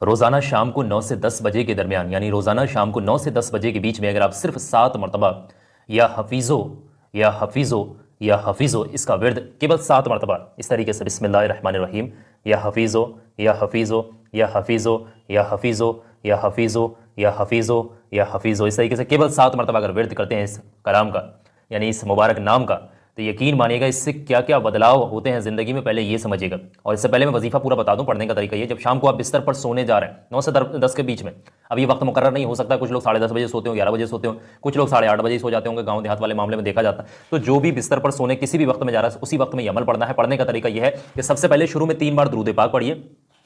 रोज़ाना शाम को 9 से 10 बजे के दरमियान, यानी रोज़ाना शाम को 9 से 10 बजे के बीच में अगर आप सिर्फ 7 मरतबा या हफीज़ो या हफीज़ो या हफीज़ो इसका विर्द केवल 7 मरतबा इस तरीके से बिस्मिल्लाहिर्रहमानिर्रहीम या हफीज़ो या हफीज़ो या हफीज़ो या हफीज़ो या हफीज़ो या हफीज़ो या हफीज़ो इस तरीके से केवल 7 मरतबा अगर विर्द करते हैं इस कलाम का, यानी इस मुबारक नाम का, तो यकीन मानिएगा इससे क्या क्या बदलाव होते हैं ज़िंदगी में, पहले ये समझिएगा। और इससे पहले मैं वजीफ़ा पूरा बता दूं। पढ़ने का तरीका ये, जब शाम को आप बिस्तर पर सोने जा रहे हैं 9 से 10 के बीच में, अब ये वक्त मुकर्रर नहीं हो सकता, कुछ लोग 10:30 बजे सोते हो, 11 बजे सोते हो, कुछ लोग 8:30 बजे सो जाते होंगे, गाँव देहात वाले मामले में देखा जाता है। तो जो भी बिस्तर पर सोने किसी भी वक्त में जा रहा है उसी वक्त में ये अमल पढ़ना है। पढ़ने का तरीका यह है कि सबसे पहले शुरू में 3 बार दुरूद पाक पढ़िए,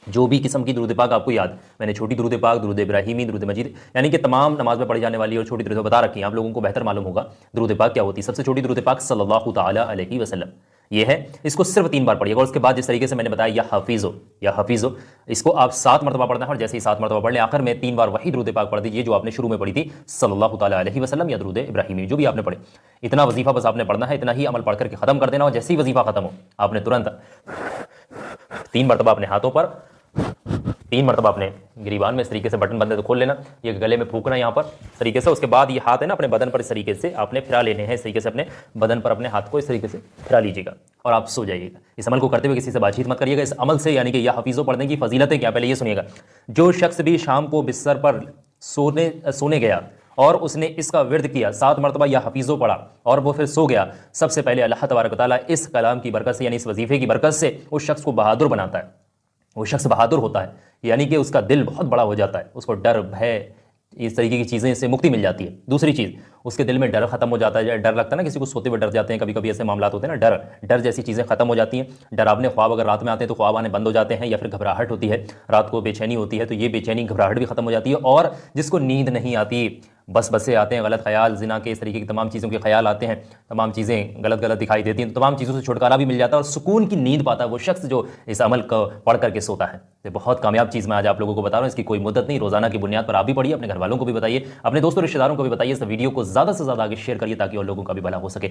जो भी किस्म की दुरूद पाक आपको याद। मैंने छोटी दुरूद पाक, दुरूद इब्राहिमी, दुरूद मजीद, यानी कि तमाम नमाज में पढ़ी जाने वाली और छोटी दुरूद बता रखी हैं। आप लोगों को बेहतर मालूम होगा दुरूद पाक क्या होती है। सबसे छोटी दुरूद पाक सल्लल्लाहु ताला अलैहि वसल्लम ये है, इसको सिर्फ 3 बार पढ़िएगा। और उसके बाद जिस तरीके से मैंने बताया या हफीज़ो इसको आप 7 मरतबा पढ़ना है। और जैसे ही 7 मरतबा पढ़ लें, आखिर में 3 बार वही दुरूद पाक पढ़ दीजिए जो आपने शुरू में पढ़ी थी, सल्लल्लाहु ताला अलैहि वसल्लम या दुरूद इब्राहिमी, जो भी आपने पढ़े। इतना वजीफा बस आपने पढ़ना है, इतना ही अमल पढ़ करके खत्म कर देना। और जैसे ही वजीफा खत्म हो, आपने तुरंत 3 मरतबा अपने हाथों पर, 3 मरतबा अपने गिरीबान में इस तरीके से बटन बंद तो खोल लेना, ये गले में फूकना यहाँ पर इस तरीके से। उसके बाद ये हाथ है ना अपने बदन पर इस तरीके से आपने फिरा लेने हैं, इस तरीके से अपने बदन पर अपने हाथ को इस तरीके से फिरा लीजिएगा और आप सो जाइएगा। इस अमल को करते हुए किसी से बातचीत मत करिएगा। इस अमल से यानी कि यह हफीज़ो पढ़ने की फजीलतें क्या, पहले ये सुनिएगा। जो शख्स भी शाम को बिस्तर पर सोने गया और उसने इसका विर्द किया, 7 मरतबा या हफीज़ो पढ़ा और वो फिर सो गया, सबसे पहले अल्लाह तबारक व तआला इस कलाम की बरकत से, यानी इस वजीफे की बरकत से उस शख्स को बहादुर बनाता है। वो शख्स बहादुर होता है, यानी कि उसका दिल बहुत बड़ा हो जाता है, उसको डर भय इस तरीके की चीज़ें से मुक्ति मिल जाती है। दूसरी चीज़, उसके दिल में डर खत्म हो जाता है। डर लगता है ना, किसी को सोते हुए डर जाते हैं, कभी कभी ऐसे मामला होते हैं ना, डर जैसी चीज़ें खत्म हो जाती हैं। डरावने ख्वाब अगर रात में आते हैं तो ख्वाब आने बंद हो जाते हैं, या फिर घबराहट होती है, रात को बेचैनी होती है, तो ये बेचैनी घबराहट भी खत्म हो जाती है। और जिसको नींद नहीं आती, बस बसे आते हैं, गलत ख्याल, जिना के इस तरीके की तमाम चीज़ों के ख्याल आते हैं, तमाम चीज़ें गलत दिखाई देती हैं, तो तमाम चीज़ों से छुटकारा भी मिल जाता है और सुकून की नींद पाता है वो शख्स जो इस अमल को पढ़ करके सोता है। ये बहुत कामयाब चीज़ मैं आज आप लोगों को बता रहा हूँ। इसकी कोई मुद्दत नहीं, रोज़ाना की बुनियाद पर आप भी पढ़िए, अपने घर वालों को भी बताइए, अपने दोस्तों रिश्तेदारों को भी बताइए। इस वीडियो को ज़्यादा से ज़्यादा आगे शेयर करिए ताकि और लोगों का भी भला हो सके।